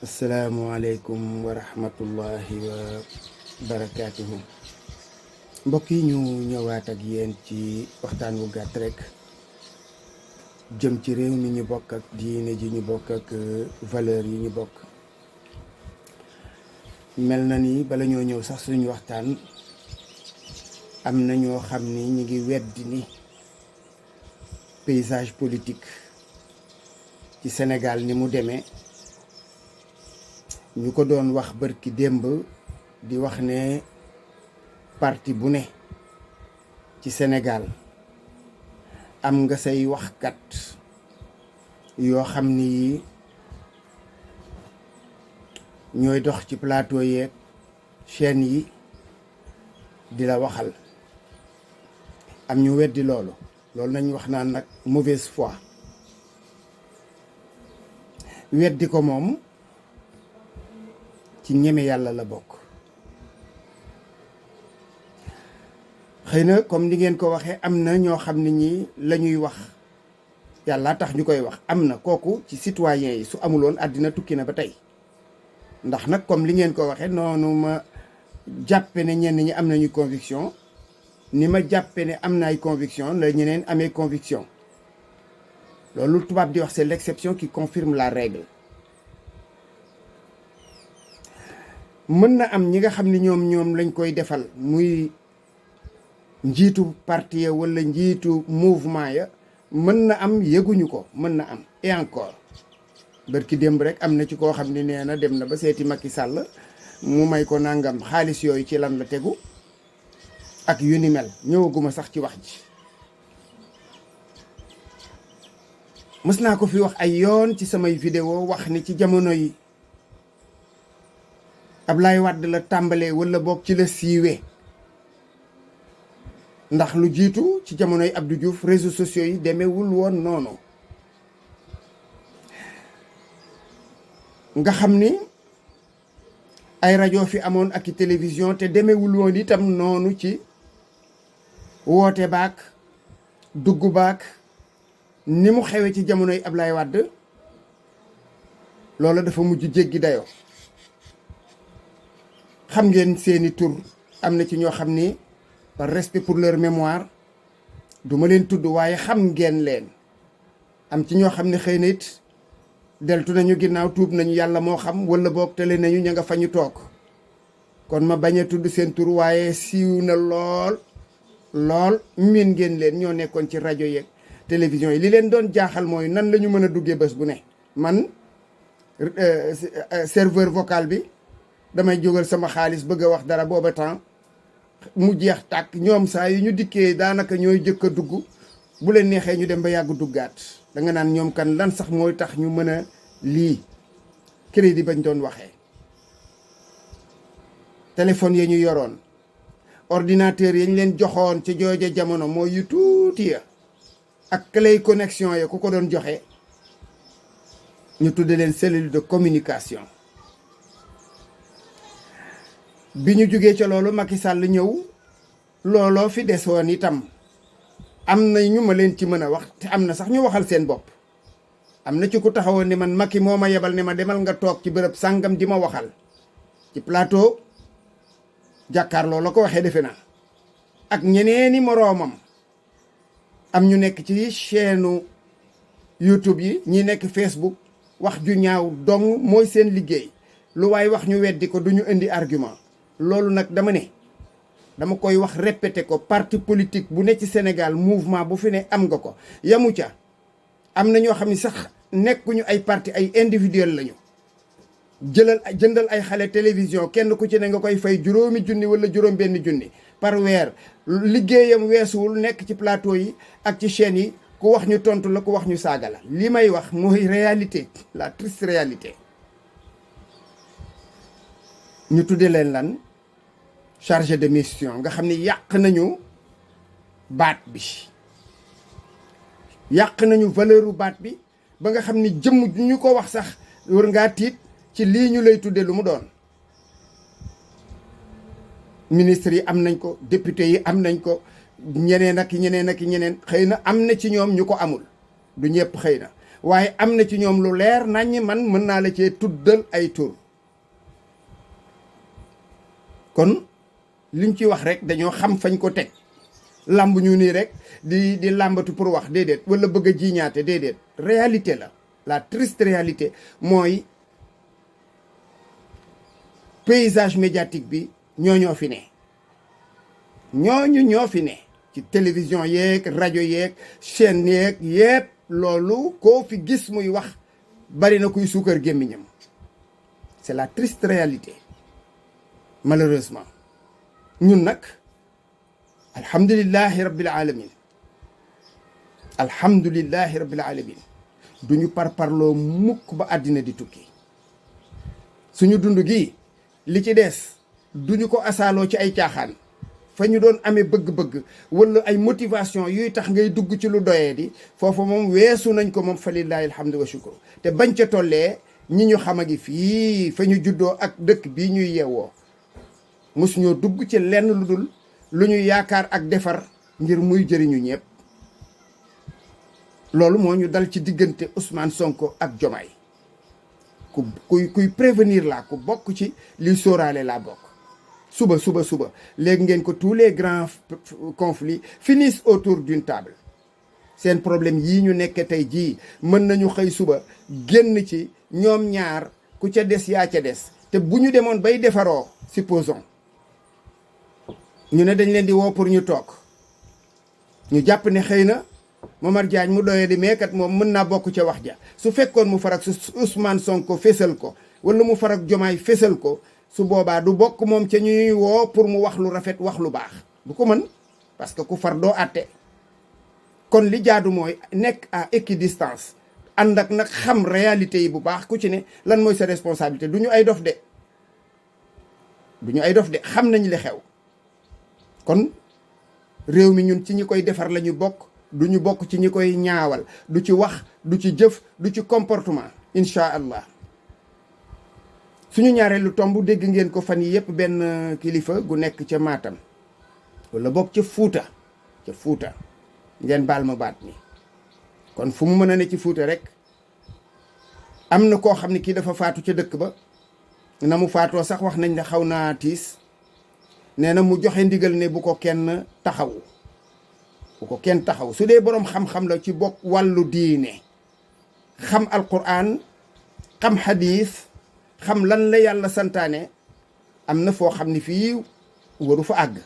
asalaamualeykum wa rahmatullahi wa barakaatuhu. Mbokk yi ñu ñëwaat ak yéen ci waxtaan wu gàtt rek jëm ci réew mi ñu bokk ak diine ji ñu bokk ak valeur yi ñu bokk. mel na ni bala ñoo ñëw sax suñu waxtaan am na ñoo xam ni ñu ngi weddi ni paysage politique ci Sénégal ni mu demee. ñu ko doon wax bërki démb di wax ne parti bu ne ci Sénégal am nga say waxkat yoo xam ni ñooy dox ci plateau yeeg chaîne yi di la waxal. am ñu weddi loolu nañ wax naan nag mauvaise foi. weddi ko moom ci ñeme yàlla la bokk. xëy na comme ni ngeen ko waxee am na ñoo xam ne ñi la ñuy wax yàlla tax ñu koy wax am na kooku ci citoyen yi su amuloon àddina tukki na ba tey. ndax nag comme li ngeen ko waxee noonu ma jàppe ne ñenn ñi am nañu conviction ni ma jàppe ne am na ay conviction la ñeneen amee conviction. loolu tubaab di wax c'est l'exception qui confirme la règle. mën na am ñi nga xam ni ñoom lañ koy defal muy njiitu parti ya wala njiitu mouvement ya mën na am yëguñu ko mën na am. et encore bërki démb rek am na ci koo xam ne nee na dem na ba seeti Macky Sall mu may ko nangam xaalis yooyu ci lan la tegu ak yu ni mel ñëwaguma sax ci wax ji. mës naa ko fi wax ay yoon ci samay vidéo wax ni ci jamono yi Ablaye Wade la tàmbalee wala boog ci la siiwee. ndax lu jiitu ci jamonoy Abdou Diouf réseaux sociaux yi demeewul woon noonu. nga xam ni ay rajo fi amoon ak i télévision te demeewul woon itam noonu ci woote baak dugg baak ni mu xewee ci jamonoy Ablaye Wade loolu dafa mujj jéggi dayoo. xam ngeen seeni tur am na ci ñoo xam ni par respect pour leur mémoire du ma leen tudd waaye xam ngeen leen. am ci ñoo xam ne xëy na it deltu nañu ginnaaw tuub nañu yàlla moo xam wala boog tele nañu ña nga fa ñu toog. kon ma bañ a tudd seen tur waaye siiw na lool miin ngeen leen ñoo nekkoon ci rajo yeeg télévision yi. li leen doon jaaxal mooy nan la ñu mën a duggee bés bu ne. man serveur vocal bi damay jógal sama xaalis bëgg a wax dara booba temps mu jeex tàkk. ñoom saa yu ñu dikkee daanaka ñooy jëkk a dugg bu leen neexee ñu dem ba yàgg duggaat. da nga naan ñoom kan lan sax mooy tax ñu mën a lii crédit bañ doon waxee. téléphone ya ñu yoroon ordinateur yañ leen joxoon ci jooja jamono mooy yu tuuti ya ak clé connexion ya ku ko doon joxe ñu tudde leen cellule de communication. bi ñu jógee ca loolu Macky Sall ñëw looloo fi desoon itam. am na ñu ma leen ci mën a wax te am na sax ñu waxal seen bopp. am na ci ku taxawoon ni man Macky moo ma yebal ne ma demal nga toog ci bërëb sàngam di ma waxal ci plateau jàkkaarloo la ko waxee defe naa ak ñeneeni moroomam. am ñu nekk ci chaîne YouTube yi ñi nekk Facebook wax ju ñaaw dong mooy seen liggéey. lu waay wax ñu weddi ko du ñu indi argument. loolu nag dama koy wax répété ko parti politique bu ne ci Sénégal mouvement bu fi ne am nga ko yamu ca. am na ñoo xam ne sax nekkuñu ay parti ay individuel lañu. jëndal ay xale télévision kenn ku ci ne nga koy fay juróomi junni wala juróom benn junni par weer. liggéeyam weesuwul nekk ci plateau yi ak ci chaîne yi ku wax ñu tontu la ku wax ñu saaga la. li may wax mooy réalité, la triste réalité. ñu tudde leen lan chargé de mission nga xam ni yàq nañu baat bi. yàq nañu valeuru baat bi ba nga xam ni jëmm ju ñu ko wax sax war ngaa tiit ci lii ñu lay tudde lu mu doon. ministre yi am nañ ko député yi am nañ ko ñeneen ak ñeneen xëy na am na ci ñoom ñu ko amul du ñëpp xëy na waaye am na ci ñoom lu leer naññ, man mën naa la cee tuddal ay tur. kon liñ ci wax rek dañoo xam fañ ko teg, làmb ñu nii rek di làmbatu pour wax, déedéet, wala bëgg a jiiñaate, déedéet. réalité la triste réalité mooy paysage médiatique bi ñoo fi ne, ñoo fi ne ci télévision yeeg rajo yeeg chaîne yeeg yépp. loolu koo fi gis muy wax bari na kuy suukar gémmiñam. c'est la triste réalité malheureusement. ñun nag alhamdulillahi rabbil alamin, alhamdulillahi rabbil alamin, duñu parparloo mukk ba àddina di tukki. suñu dund gi li ci des duñu ko asaaloo ci ay caaxaan. fa ñu doon amee bëgg-bëgg wala ay motivation yuy tax ngay dugg ci lu doyee di, foofu moom weesu nañ ko moom fa lillahi alhamdu wa shukru. te bañ ca tollee ñi ñu xam a ngi fii fa ñu juddoo ak dëkk bii ñuy yeewoo, mosuñoo dugg ci lenn lu dul lu ñu yaakaar ak defar ngir muy jëriñu ñëpp. loolu moo ñu dal ci diggante Ousmane Sonko ak Diomaye. kuy prévenir laa, ku bokk ci liy sóoraale laa bokk. suba léegi ngeen ko, tous les grands conflits finissent autour d'une table. seen problème yii ñu nekk tey jii mën nañu xëy suba génn ci ñoom ñaar, ku ca des yaa ca des. te bu ñu demoon bay defaroo, supposons ñu ne dañ leen di woo pour ñu toog, ñu jàpp ne xëy na Momar Diagne mu doyee di meekat moom mën naa bokk ca wax ja. su fekkoon mu farak su Ousmane Sonko fésal ko, wala mu farak Diomaye fésal ko, su boobaa du bokk moom ca ñuy woo pour mu wax lu rafet, wax lu baax. du ko mën, parce que ku far doo àtte. kon li jaadu mooy nekk à équidistance, ànd ak nag xam réalité yi bu baax, ku ci ne lan mooy sa responsabilité. du ñu ay dof de, xam nañ li xew. kon réew mi ñun ci ñi koy defar la ñu bokk, du ñu bokk ci ñi koy ñaawal, du ci wax, du ci jëf, du ci comportement, incha allah. suñu ñaareelu tomb dégg ngeen ko fan yi yëpp, benn kilifa gu nekk ca Matam wala bokk ca Fuuta ngeen baal ma baat mi. kon fu mu mën a ne ci Fuuta rek am na koo xam ne kii dafa faatu ca dëkk ba. na mu faatoo sax wax nañ ne xaw naa tiis. nee na mu joxe ndigal ne bu ko kenn taxaw, su dee boroom xam-xam la ci bokk wàllu diine, xam alquran, xam hadith, xam lan la yàlla santaane, am na foo xam ni fii waru fa àgg.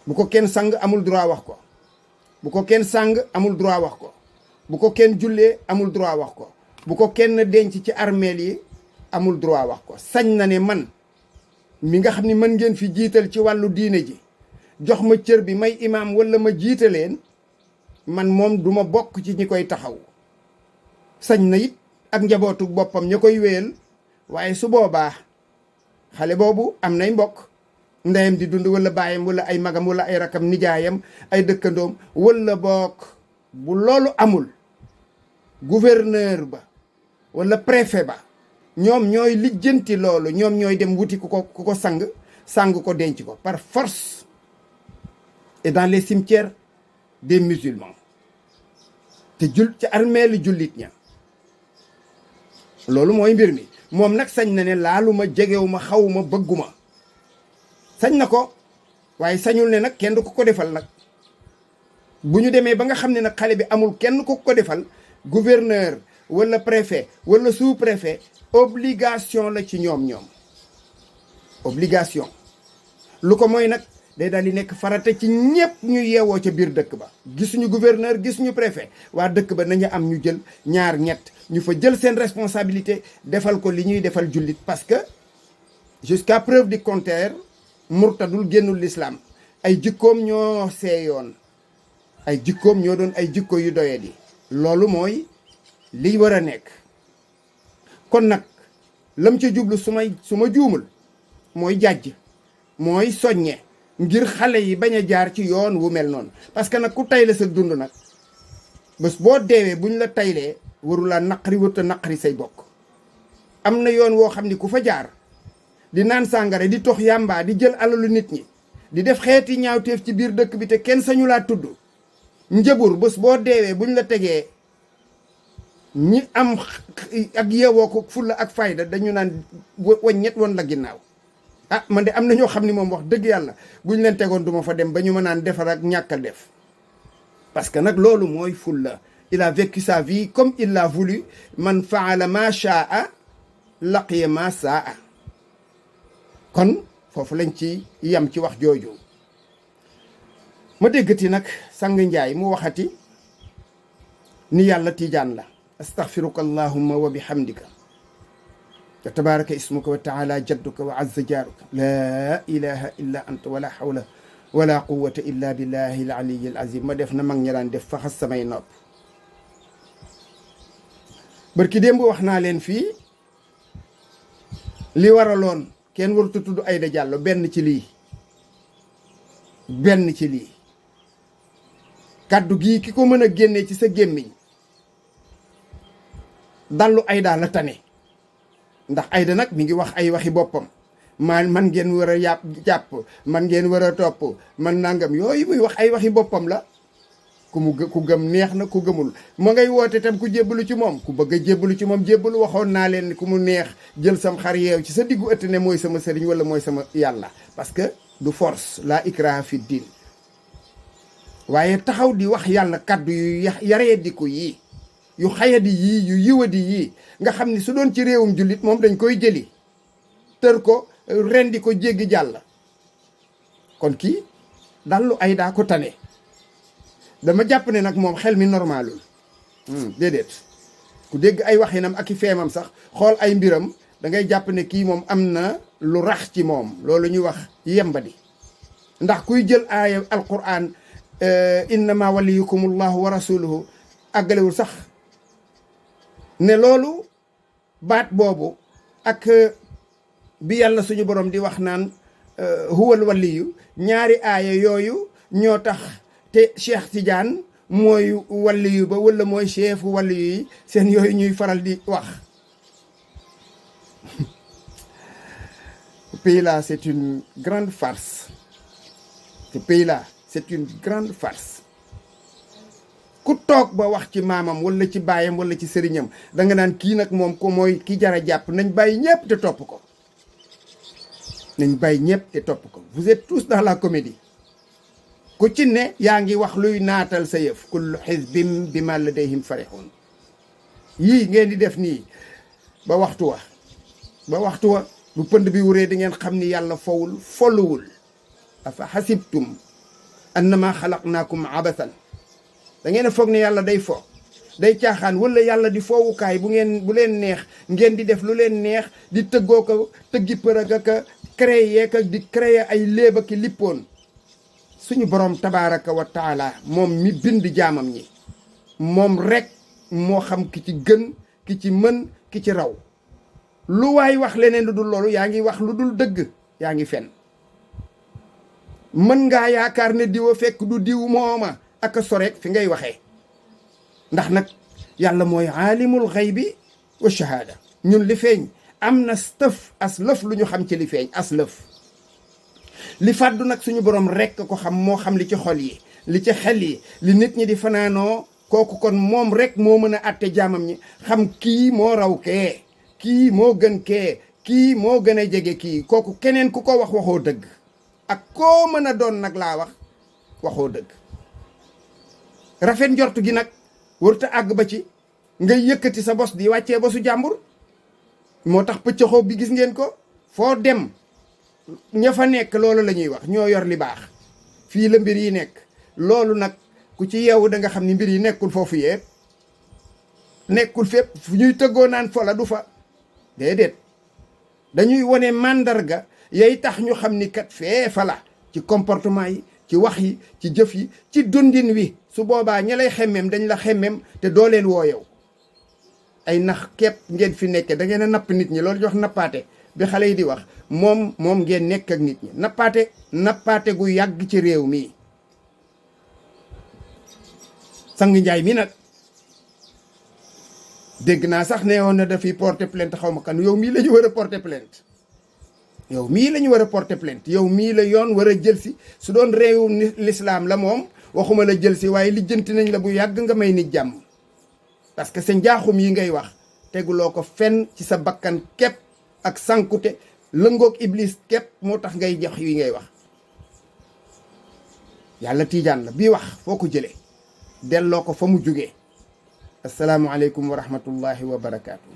bu ko kenn sang amul droit wax ko, bu ko kenn sang amul droit wax ko, bu ko kenn jullee amul droit wax ko, bu ko kenn denc ci armeel yi amul droit wax ko. sañ na ne man mi nga xam ni mën ngeen fi jiital ci wàllu diine ji, jox ma cër bi may imaam wala ma jiite leen, man moom duma bokk ci ñi koy taxaw. sañ na it ak njabootu boppam ña koy wéyal, waaye su boobaa xale boobu am nay mbokk, ndeyam di dund wala baayam wala ay magam wala ay rakam, nijaayam, ay dëkkandoom, wala bokk bu loolu amul, gouverneur ba wala préfet ba ñoom ñooy lijjanti loolu. ñoom ñooy dem wuti ku ko sang ko denc ko par force, et dans les cimetières des musulmans, te ci armeeli jullit ña. loolu mooy mbir mi. moom nag sañ na ne laaluma, jegewuma, xawuma, bëgguma. sañ na ko, waaye sañul ne nag kenn du ko defal nag. bu ñu demee ba nga xam ne nag xale bi amul kenn ku ko defal, gouverneur wala préfet wala sous-préfet, obligation la ci ñoom obligation. lu ko mooy nag day daal di nekk farata ci ñëpp ñu yeewoo ca biir dëkk ba. gisuñu gouverneur, gisuñu préfet, waa dëkk ba nañu am ñu jël ñaar ñett ñu fa jël seen responsabilité, defal ko li ñuy defal jullit. parce que jusqu'à preuve du contraire, murtadul génnul l'islam. ay jikkoom ñoo seeyoon, ay jikkoom ñoo doon ay jikko yu doye di. loolu mooy liy war a nekk. kon nag lam ca jublu su ma juumul mooy jàjj, mooy soññe ngir xale yi bañ a jaar ci yoon wu mel noonu. parce que nag ku tayle sa dund nag, bés boo deewee buñ la taylee warulaa naqari, wërta naqari say bokk. am na yoon woo xam ni ku fa jaar di naan sàngara, di tox yàmbaa, di jël alalu nit ñi, di def xeeti ñaawteef ci biir dëkk bi te kenn sañu laa tudd, njëbur bés boo deewee buñ la tegee ñi am ak yeewoo ko fulla ak fayda dañu naan waññet woon la ginnaaw. ah man de am na ñoo xam ni moom wax dëgg yàlla buñ leen tegoon duma fa dem ba ñu ma naan defar ak ñàkk a def parce que nag loolu mooy fulla. il a vécu sa vie comme il l'a voulu man faala ma shaa laqiya ma saa kon foofu lañ ci yam ci wax jooju. ma déggati nag sang njaay mu waxati ni yàlla tiijaan la. astaghfiruka allahumma wa bihamdika wa tabaraka ismuka wa taala jadduka wa azza jaaruka laa ilaha illa anta wala hawla wala quwwata illa billahi al aliyi al azim. ma def na mag ñi daan def faxas samay nopp. barki démb wax naa leen fii li waraloon kenn warut a tudd Aïda Diallo benn ci lii kàddu gii ki ko mën a génnee ci sa gémmiñ dallu Aïda la tane ndax Aïda nag mi ngi wax ay waxi boppam man ngeen war a jàpp man ngeen war a topp man nangam yooyu muy wax ay waxi boppam la. ku gëm neex na ku gëmul ma ngay woote tam ku jébbalu ci moom ku bëgg a jébbalu ci moom jébbalu. waxoon naa leen ku mu neex jël sam xar yeew ci sa diggu ëtt ne mooy sama sëriñ wala mooy sama yàlla parce que du force la ikraha fi diin. waaye taxaw di wax yàlla kaddu yu yaree di ko yii yu xayadi yii yu yiwadi yii nga xam ni su doon ci réewum jullit moom dañ koy jëli tër ko rendi ko jéggi jàll. kon kii dallu Aïda ko tane. dama jàpp ne nag moom xel mi normalul déedéet ku dégg ay waxinam ak i feemam sax xool ay mbiram da ngay jàpp ne kii moom am na lu rax ci moom loolu ñuy wax yembadi. ndax kuy jël aaya alquran innama waliyukum allahu wa rasuluhu àggalewul sax ne loolu baat boobu ak bi yàlla suñu borom di wax naan huwal waliyu ñaari aaya yooyu ñoo tax te Cheikh Tidiane mooy waliyu ba wala mooy chef waliyu yi seen yooyu ñuy faral di wax. Ce pays-là c'est une grande farce. Ce pays-là c'est une grande farce. ku toog ba wax ci maamam wala ci baayam wala ci sëriñam da nga naan kii nag moom ko mooy ki jara jàpp nañ bàyyi ñëpp te topp ko. nañ bàyyi ñëpp te topp ko. vous êtes tous dans la comédie. ku ci ne yaa ngi wax luy naatal sa yëf kullu xisbin bima ladayhim farihun. yii ngeen di def nii ba waxtu wa bu pënd bi wuree di ngeen xam ni yàlla fowul folluwul. afa xasibtum annama xalaqnaakum abathan da ngeen a foog ne yàlla day fo day caaxaan wala yàlla di foowukaay bu leen neex ngeen di def lu leen neex di tëggoo ko tëggi përëg ak créer ka di créer ay léeba ki lippoon. suñu borom tabaraka wa taala moom mi bind jaamam ñi moom rek moo xam ki ci gën ki ci mën ki ci raw. lu waay wax leneen lu dul loolu yaa ngi wax lu dul dëgg yaa ngi fen. mën ngaa yaakaar ne diwa fekk du diw mooma ak a soreek fi ngay waxee ndax nag yàlla mooy aalimul xaybi wa shahaada. ñun li feeñ am na stëf as lëf lu ñu xam ci li feeñ as lëf. li fàddu nag suñu borom rekk ko xam moo xam li ci xol yi li ci xel yi li nit ñi di fanaanoo kooku kon moom rek moo mën a àtte jaamam ñi xam kii moo raw kee kii moo gën kee kii moo gën a jege kii kooku keneen ku ko wax waxoo dëgg ak koo mën a doon nag laa wax waxoo dëgg. rafet njort gi nag warut a àgg ba ci nga yëkkati sa bos di wàccee bosu jàmbur. moo tax pëccëxoo bi gis ngeen ko foo dem ña fa nekk loolu la ñuy wax ñoo yor li baax fii la mbir yi nekk. loolu nag ku ci yeewu da nga xam ni mbir yi nekkul foofu yépp nekkul fépp fu ñuy tëggoo naan fola du fa déedéet dañuy wone màndarga yay tax ñu xam ni kat fee fa la ci comportement yi ci wax yi ci jëf yi ci dundin wi. su boobaa ña lay xemmem dañ la xemmem te doo leen woo yow. ay nax képp ngeen fi nekke da ngeen a napp nit ñi loolu jox nappaate bi xale yi di wax moom ngeen nekk ak nit ñi nappaate gu yàgg ci réew mi. sang njaay mi nag dégg naa sax ne woon na dafiy porter plainte xaw ma kan yow mii la ñu war a porter plainte. yow mii la ñu war a porter plainte yow mii la yoon war a jël si su doon réewum l'islam la moom waxuma la jël si waaye lijjanti nañ la bu yàgg nga may nit jàmm. parce que sa njaaxum yi ngay wax teguloo ko fenn ci sa bakkan képp ak sankute lëngoog iblis képp moo tax ngay jox yi ngay wax. yàlla tiijaan la bii wax foo ko jëlee delloo ko fa mu jugee. asalaamualeykum wa rahmatullahi wa barakaatu.